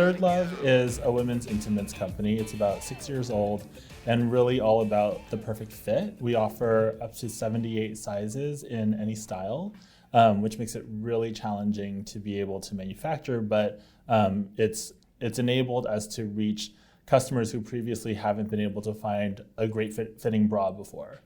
ThirdLove is a women's intimates company. It's about 6 years old and really all about the perfect fit. We offer up to 78 sizes in any style, which makes it really challenging to be able to manufacture, but it's enabled us to reach customers who previously haven't been able to find a great fitting bra before.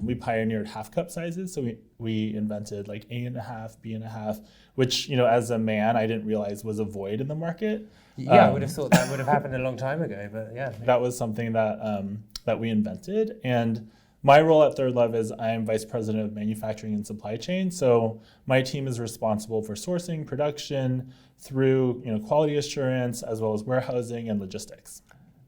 We pioneered half cup sizes, so we invented like A.5, B.5, which, as a man, I didn't realize was a void in the market. Yeah, I would have thought that would have happened a long time ago, but yeah. That was something that we invented. And my role at ThirdLove is I'm Vice President of Manufacturing and Supply Chain. So my team is responsible for sourcing, production, through quality assurance, as well as warehousing and logistics.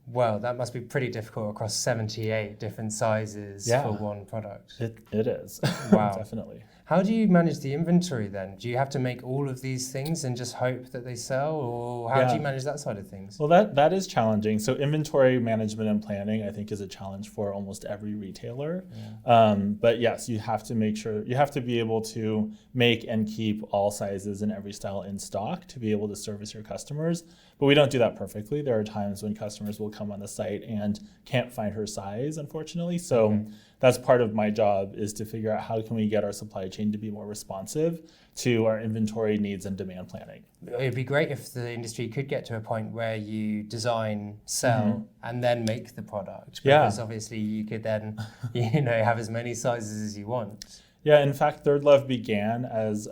Well, that must be pretty difficult across 78 different sizes for one product. It is. Wow. Definitely. How do you manage the inventory then? Do you have to make all of these things and just hope that they sell, or how do you manage that side of things? Well, that is challenging. So inventory management and planning, I think, is a challenge for almost every retailer. Yeah. But yes, you have to make sure, you have to be able to make and keep all sizes and every style in stock to be able to service your customers. But we don't do that perfectly. There are times when customers will come on the site and can't find her size, unfortunately. So that's part of my job, is to figure out how can we get our supply chain to be more responsive to our inventory needs and demand planning. It'd be great if the industry could get to a point where you design, sell, and then make the product. Because obviously you could then, have as many sizes as you want. Yeah, in fact, ThirdLove began as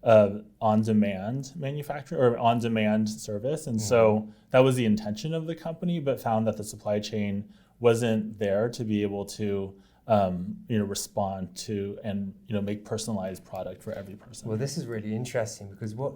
on-demand manufacturer or on-demand service. And so that was the intention of the company, but found that the supply chain wasn't there to be able to respond to and make personalized product for every person. Well, this is really interesting, because what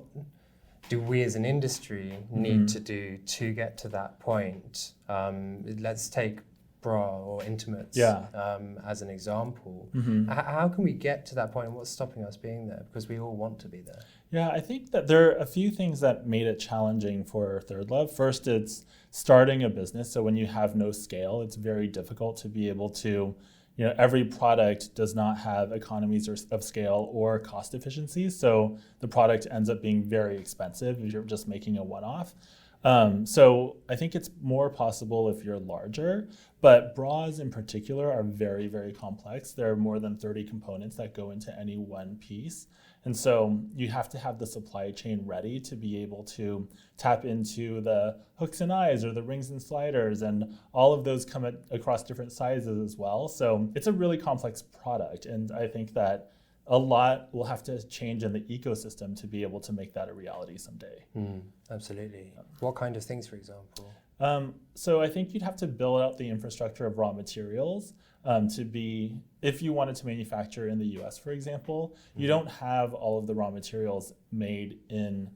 do we as an industry need to do to get to that point? Let's take bra or intimates as an example. How can we get to that point, and what's stopping us being there? Because we all want to be there. Yeah, I think that there are a few things that made it challenging for ThirdLove. First, it's starting a business. So when you have no scale, it's very difficult to be able to, every product does not have economies of scale or cost efficiencies. So the product ends up being very expensive if you're just making a one-off. So I think it's more possible if you're larger, but bras in particular are very, very complex. There are more than 30 components that go into any one piece. And so you have to have the supply chain ready to be able to tap into the hooks and eyes or the rings and sliders, and all of those come across different sizes as well. So it's a really complex product. And I think that a lot will have to change in the ecosystem to be able to make that a reality someday. Absolutely. What kind of things, for example? So I think you'd have to build out the infrastructure of raw materials if you wanted to manufacture in the US, for example, you don't have all of the raw materials made in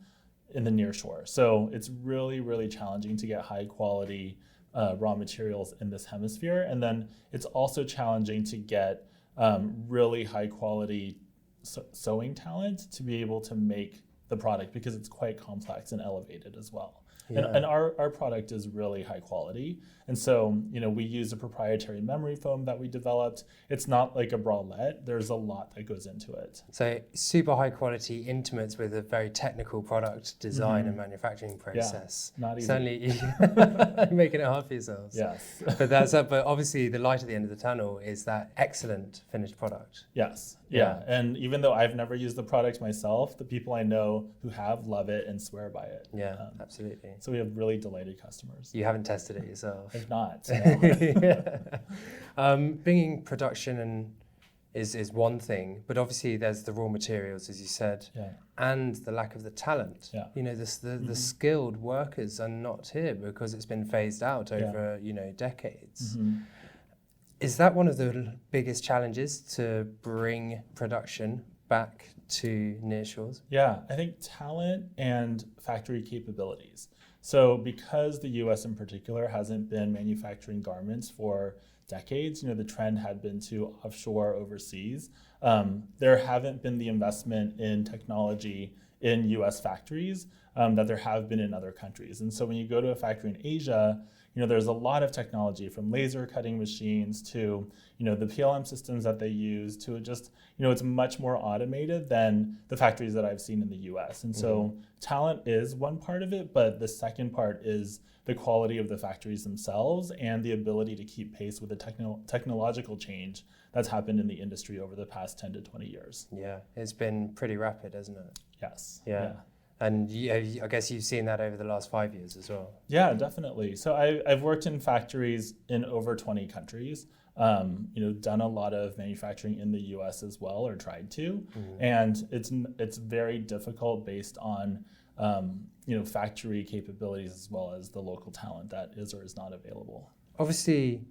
the near shore. So it's really, really challenging to get high quality raw materials in this hemisphere. And then it's also challenging to get really high quality sewing talent to be able to make the product, because it's quite complex and elevated as well. Yeah. And our product is really high quality. And so, we use a proprietary memory foam that we developed. It's not like a bralette. There's a lot that goes into it. So super high quality intimates with a very technical product design and manufacturing process. Yeah, not easy. Certainly making it hard for yourselves. Yes. But obviously the light at the end of the tunnel is that excellent finished product. Yes. Yeah. And even though I've never used the product myself, the people I know who have love it and swear by it. Yeah, absolutely. So we have really delighted customers. You haven't tested it yourself? I've not. No. Bringing production is one thing, but obviously there's the raw materials, as you said, and the lack of the talent. Yeah. The skilled workers are not here because it's been phased out over decades. Is that one of the biggest challenges, to bring production back to nearshores? Yeah, I think talent and factory capabilities. So because the US in particular hasn't been manufacturing garments for decades, the trend had been to offshore overseas. There haven't been the investment in technology in US factories that there have been in other countries. And so when you go to a factory in Asia, there's a lot of technology from laser cutting machines to, the PLM systems that they use to just, it's much more automated than the factories that I've seen in the US. And so talent is one part of it, but the second part is the quality of the factories themselves and the ability to keep pace with the technological change that's happened in the industry over the past 10 to 20 years. Yeah, it's been pretty rapid, hasn't it? Yes. Yeah. And I guess you've seen that over the last 5 years as well. Yeah, definitely. So I've worked in factories in over 20 countries, done a lot of manufacturing in the US as well, or tried to. And it's very difficult based on factory capabilities as well as the local talent that is or is not available. Obviously,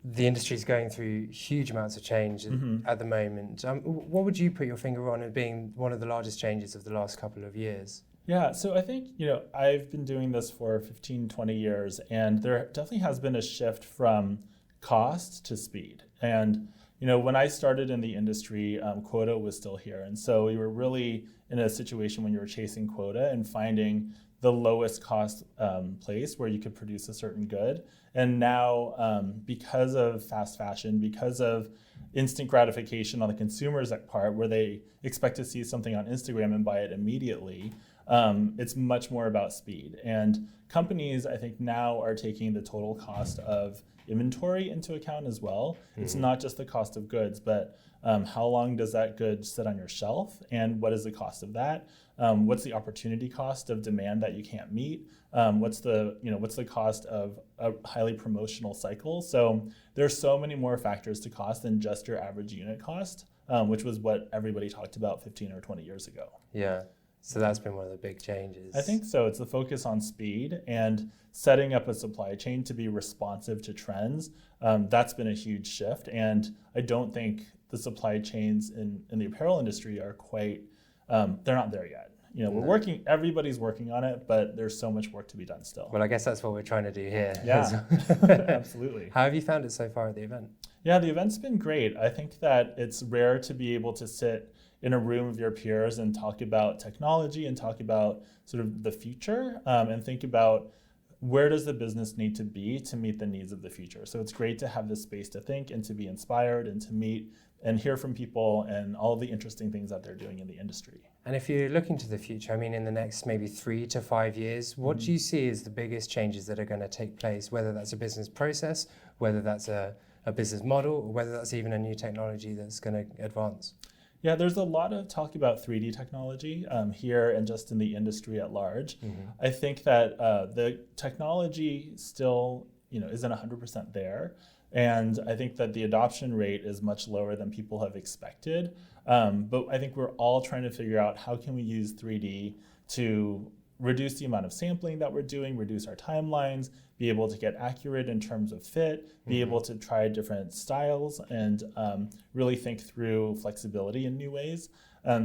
the industry is going through huge amounts of change at the moment. What would you put your finger on as being one of the largest changes of the last couple of years? Yeah, so I think, I've been doing this for 15, 20 years, and there definitely has been a shift from cost to speed. And, when I started in the industry, quota was still here. And so we were really in a situation when you were chasing quota and finding the lowest cost place where you could produce a certain good. And now, because of fast fashion, because of instant gratification on the consumer's part, where they expect to see something on Instagram and buy it immediately, it's much more about speed. And companies, I think, now are taking the total cost of inventory into account as well. It's not just the cost of goods, but how long does that good sit on your shelf, and what is the cost of that? What's the opportunity cost of demand that you can't meet? What's the cost of a highly promotional cycle? So there's so many more factors to cost than just your average unit cost, which was what everybody talked about 15 or 20 years ago. Yeah. So that's been one of the big changes. I think so. It's the focus on speed and setting up a supply chain to be responsive to trends. That's been a huge shift. And I don't think the supply chains in the apparel industry are quite, they're not there yet. Everybody's working on it, but there's so much work to be done still. Well, I guess that's what we're trying to do here. Yeah, absolutely. How have you found it so far at the event? Yeah, the event's been great. I think that it's rare to be able to sit in a room of your peers and talk about technology and talk about sort of the future and think about where does the business need to be to meet the needs of the future. So it's great to have this space to think and to be inspired and to meet and hear from people and all of the interesting things that they're doing in the industry. And if you're looking to the future, in the next maybe 3 to 5 years, what do you see as the biggest changes that are going to take place, whether that's a business process, whether that's a business model, or whether that's even a new technology that's going to advance? Yeah, there's a lot of talk about 3D technology here and just in the industry at large. I think that the technology still, isn't 100% there. And I think that the adoption rate is much lower than people have expected. But I think we're all trying to figure out how can we use 3D to reduce the amount of sampling that we're doing, reduce our timelines, be able to get accurate in terms of fit, be able to try different styles, and really think through flexibility in new ways.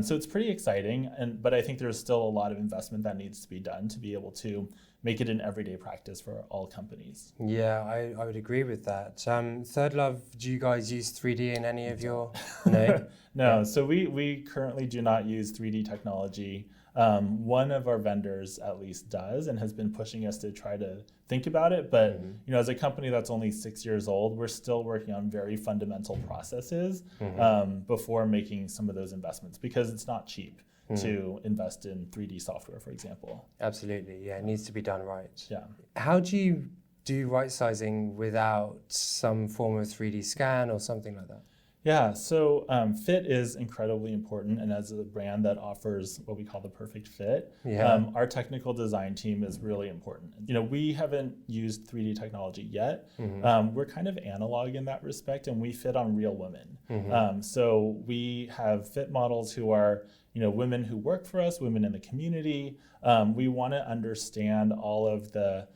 So it's pretty exciting, but I think there's still a lot of investment that needs to be done to be able to make it an everyday practice for all companies. Yeah, I would agree with that. ThirdLove, do you guys use 3D in any of your... No? No, so we currently do not use 3D technology. One of our vendors at least does and has been pushing us to try to think about it. But as a company that's only 6 years old, we're still working on very fundamental processes before making some of those investments because it's not cheap to invest in 3D software, for example. Absolutely, yeah, it needs to be done right. Yeah. How do you do right sizing without some form of 3D scan or something like that? Yeah, so fit is incredibly important, and as a brand that offers what we call the perfect fit, our technical design team is really important. We haven't used 3D technology yet. We're kind of analog in that respect, and we fit on real women. So we have fit models who are women who work for us, women in the community. We want to understand all of the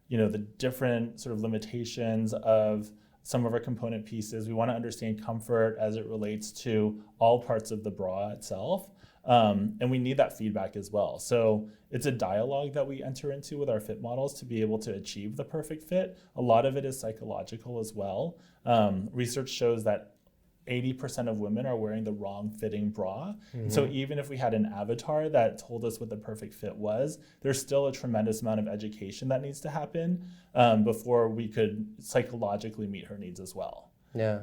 the different sort of limitations of some of our component pieces. We want to understand comfort as it relates to all parts of the bra itself. And we need that feedback as well. So it's a dialogue that we enter into with our fit models to be able to achieve the perfect fit. A lot of it is psychological as well. Research shows that 80% of women are wearing the wrong fitting bra. So even if we had an avatar that told us what the perfect fit was, there's still a tremendous amount of education that needs to happen before we could psychologically meet her needs as well. Yeah.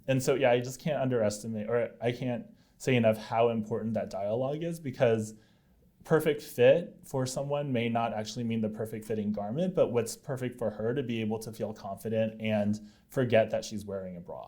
And so, I just can't underestimate, or I can't say enough how important that dialogue is, because perfect fit for someone may not actually mean the perfect fitting garment, but what's perfect for her to be able to feel confident and forget that she's wearing a bra.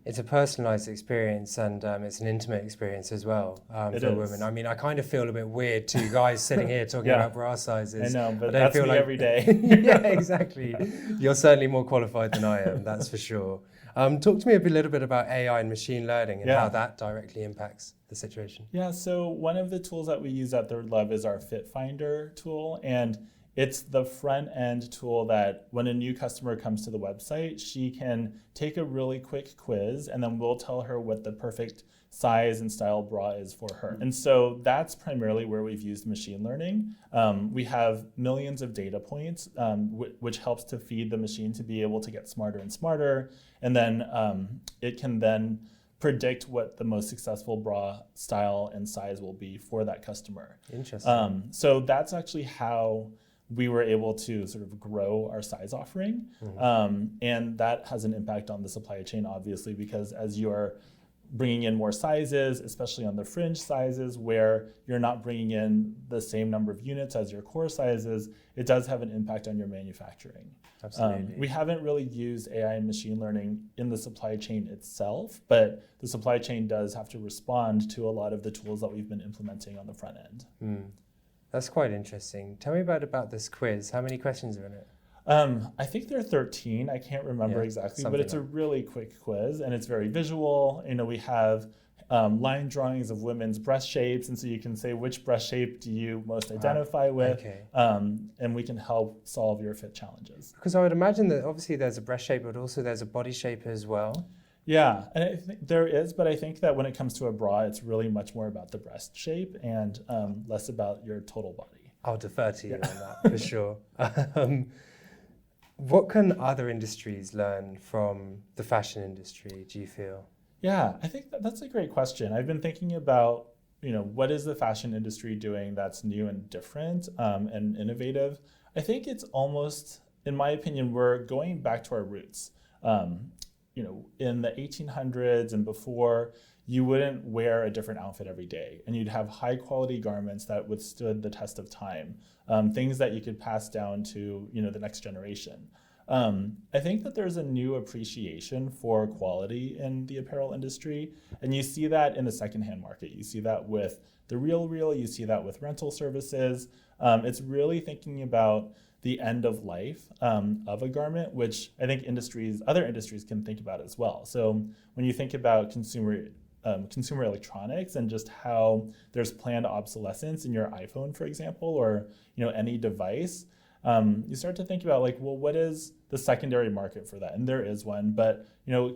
It's a personalized experience, and it's an intimate experience as well for women. I mean, I kind of feel a bit weird, two guys sitting here talking about bra sizes. I know, but that's me every day. Yeah, exactly. You're certainly more qualified than I am, that's for sure. Talk to me a little bit about AI and machine learning and how that directly impacts the situation. Yeah, so one of the tools that we use at ThirdLove is our Fit Finder tool, and it's the front end tool that when a new customer comes to the website, she can take a really quick quiz, and then we'll tell her what the perfect size and style bra is for her. And so that's primarily where we've used machine learning. We have millions of data points, which helps to feed the machine to be able to get smarter and smarter. And then it can then predict what the most successful bra style and size will be for that customer. Interesting. So that's actually how we were able to sort of grow our size offering. And that has an impact on the supply chain, obviously, because as you're bringing in more sizes, especially on the fringe sizes where you're not bringing in the same number of units as your core sizes, it does have an impact on your manufacturing. Absolutely. We haven't really used AI and machine learning in the supply chain itself, but the supply chain does have to respond to a lot of the tools that we've been implementing on the front end. That's quite interesting. Tell me about this quiz. How many questions are in it? I think there are 13. I can't remember exactly, but it's a really quick quiz, and it's very visual. We have line drawings of women's breast shapes, and so you can say which breast shape do you most identify with, and we can help solve your fit challenges. Because I would imagine that obviously there's a breast shape, but also there's a body shape as well. Yeah, and I think there is, but I think that when it comes to a bra, it's really much more about the breast shape and less about your total body. I'll defer to you on that, for sure. What can other industries learn from the fashion industry, do you feel? Yeah, I think that's a great question. I've been thinking about, what is the fashion industry doing that's new and different and innovative? I think it's almost, in my opinion, we're going back to our roots. In the 1800s and before, you wouldn't wear a different outfit every day, and you'd have high quality garments that withstood the test of time, things that you could pass down to the next generation. I think that there's a new appreciation for quality in the apparel industry, and you see that in the secondhand market. You see that with the RealReal, you see that with rental services. It's really thinking about the end of life of a garment, which I think other industries can think about as well. So when you think about consumer electronics and just how there's planned obsolescence in your iPhone, for example, or any device, you start to think about what is the secondary market for that? And there is one, but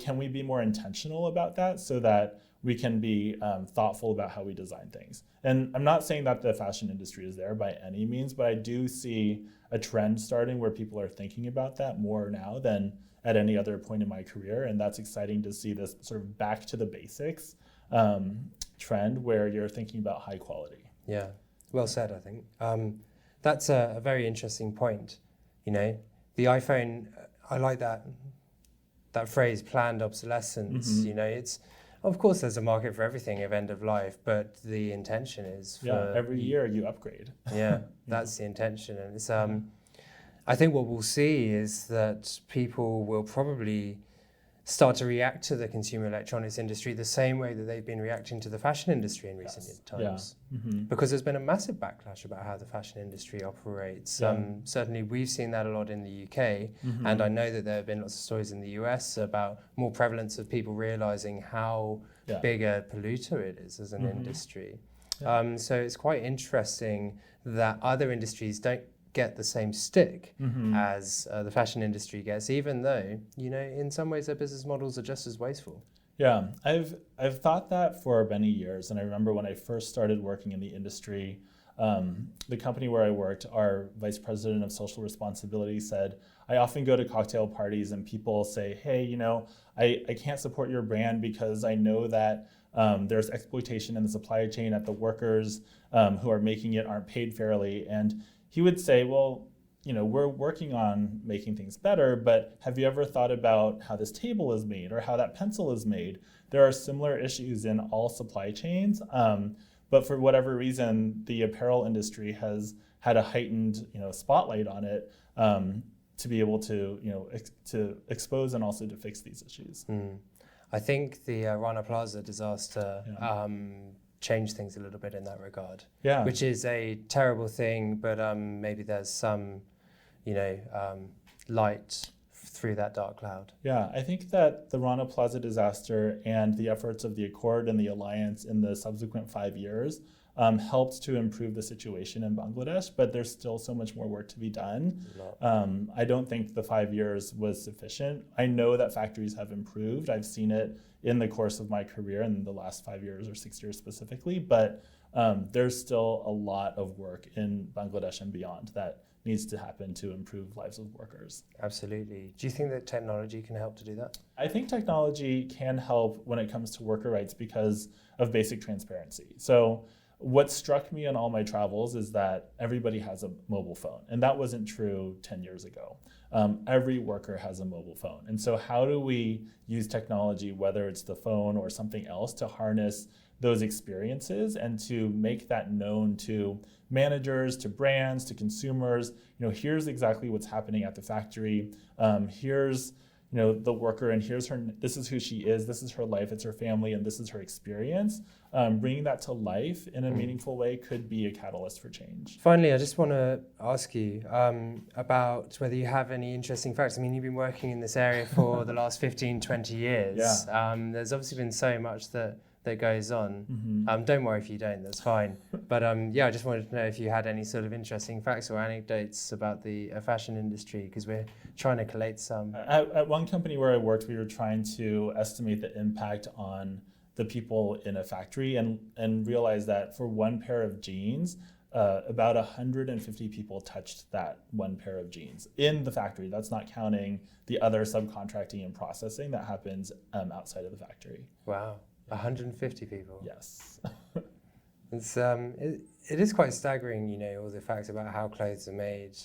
can we be more intentional about that so that we can be thoughtful about how we design things? And I'm not saying that the fashion industry is there by any means, but I do see a trend starting where people are thinking about that more now than at any other point in my career. And that's exciting to see, this sort of back to the basics trend where you're thinking about high quality. Yeah, well said, I think. That's a very interesting point. The iPhone, I like that phrase, planned obsolescence. It's, of course, there's a market for everything of end of life, but the intention is for every year you upgrade. Yeah, that's the intention. And it's I think what we'll see is that people will probably start to react to the consumer electronics industry the same way that they've been reacting to the fashion industry in recent times. Because there's been a massive backlash about how the fashion industry operates. Certainly we've seen that a lot in the UK, and I know that there have been lots of stories in the US about more prevalence of people realizing how big a polluter it is as an industry. So it's quite interesting that other industries don't get the same stick as the fashion industry gets, even though, in some ways their business models are just as wasteful. Yeah, I've thought that for many years, and I remember when I first started working in the industry, the company where I worked, our vice president of social responsibility said, I often go to cocktail parties and people say, hey, you know, I can't support your brand because I know that there's exploitation in the supply chain, that the workers who are making it aren't paid fairly. And he would say, well, you know, we're working on making things better, but have you ever thought about how this table is made or how that pencil is made? There are similar issues in all supply chains, but for whatever reason, the apparel industry has had a heightened, you know, spotlight on it to be able to, you know, to expose and also to fix these issues. I think the Rana Plaza disaster changed things a little bit in that regard, which is a terrible thing, but maybe there's some, you know, light through that dark cloud. Yeah, I think that the Rana Plaza disaster and the efforts of the Accord and the Alliance in the subsequent 5 years helped to improve the situation in Bangladesh, but there's still so much more work to be done. I don't think the 5 years was sufficient. I know that factories have improved. I've seen it in the course of my career in the last 5 years or 6 years specifically, but there's still a lot of work in Bangladesh and beyond that needs to happen to improve lives of workers. Absolutely. Do you think that technology can help to do that? I think technology can help when it comes to worker rights because of basic transparency. So what struck me in all my travels is that everybody has a mobile phone, and that wasn't true 10 years ago. Every worker has a mobile phone. And so how do we use technology, whether it's the phone or something else, to harness those experiences and to make that known to managers, to brands, to consumers? You know, here's exactly what's happening at the factory. Here's, you know, the worker, and here's her, this is who she is, this is her life, it's her family, and this is her experience. Bringing that to life in a meaningful way could be a catalyst for change. Finally, I just want to ask you about whether you have any interesting facts. I mean, you've been working in this area for the last 15, 20 years. Yeah. There's obviously been so much that goes on. Don't worry if you don't, that's fine. But I just wanted to know if you had any sort of interesting facts or anecdotes about the fashion industry, because we're trying to collate some. At one company where I worked, we were trying to estimate the impact on the people in a factory and realize that for one pair of jeans, about 150 people touched that one pair of jeans in the factory. That's not counting the other subcontracting and processing that happens outside of the factory. Wow. 150 people. Yes. It's it is quite staggering, you know, all the facts about how clothes are made.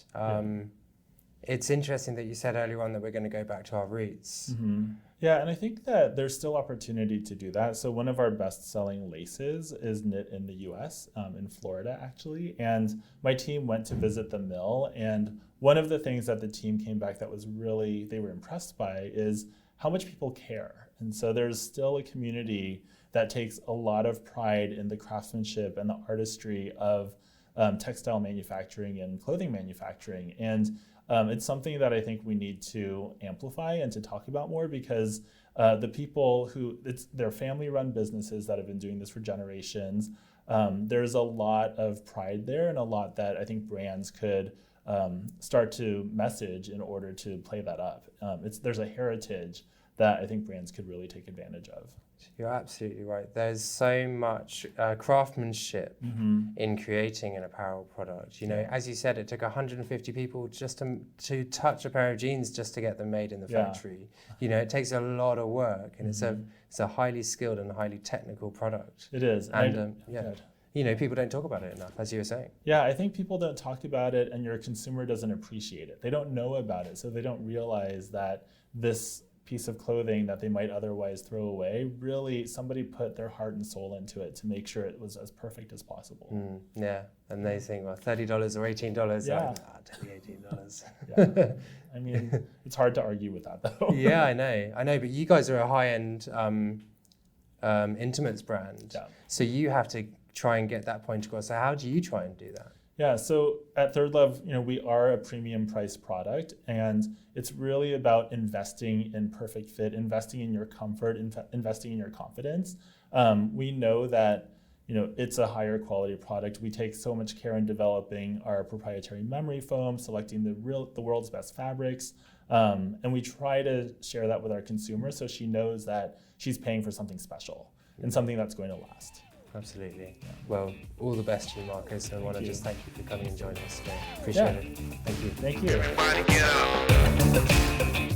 It's interesting that you said earlier on that we're going to go back to our roots. Yeah, and I think that there's still opportunity to do that. So one of our best-selling laces is knit in the US, in Florida actually, and my team went to visit the mill, and one of the things that the team came back that was really, they were impressed by is how much people care. And so there's still a community that takes a lot of pride in the craftsmanship and the artistry of textile manufacturing and clothing manufacturing. And it's something that I think we need to amplify and to talk about more, because the people who, they're family-run businesses that have been doing this for generations. There's a lot of pride there and a lot that I think brands could start to message in order to play that up. There's a heritage that I think brands could really take advantage of. You're absolutely right. There's so much craftsmanship in creating an apparel product. You know, as you said, it took 150 people just to touch a pair of jeans just to get them made in the factory. You know, it takes a lot of work, and it's a highly skilled and highly technical product. It is. And you know, people don't talk about it enough, as you were saying. Yeah, I think people don't talk about it, and your consumer doesn't appreciate it. They don't know about it, so they don't realize that this piece of clothing that they might otherwise throw away, really somebody put their heart and soul into it to make sure it was as perfect as possible. Yeah, and they think, well, $30 or $18. Yeah. Take the $18. Yeah. I mean, it's hard to argue with that, though. Yeah, I know, but you guys are a high-end intimates brand. Yeah. So you have to try and get that point across. So how do you try and do that? Yeah, so at ThirdLove, you know, we are a premium price product, and it's really about investing in perfect fit, investing in your comfort, investing in your confidence. We know that, you know, it's a higher quality product. We take so much care in developing our proprietary memory foam, selecting the world's best fabrics, and we try to share that with our consumers so she knows that she's paying for something special and something that's going to last. Absolutely. Yeah. Well, all the best to you, Marcus. I want to just thank you for coming and joining us today. Appreciate it. Thank you. Thank you.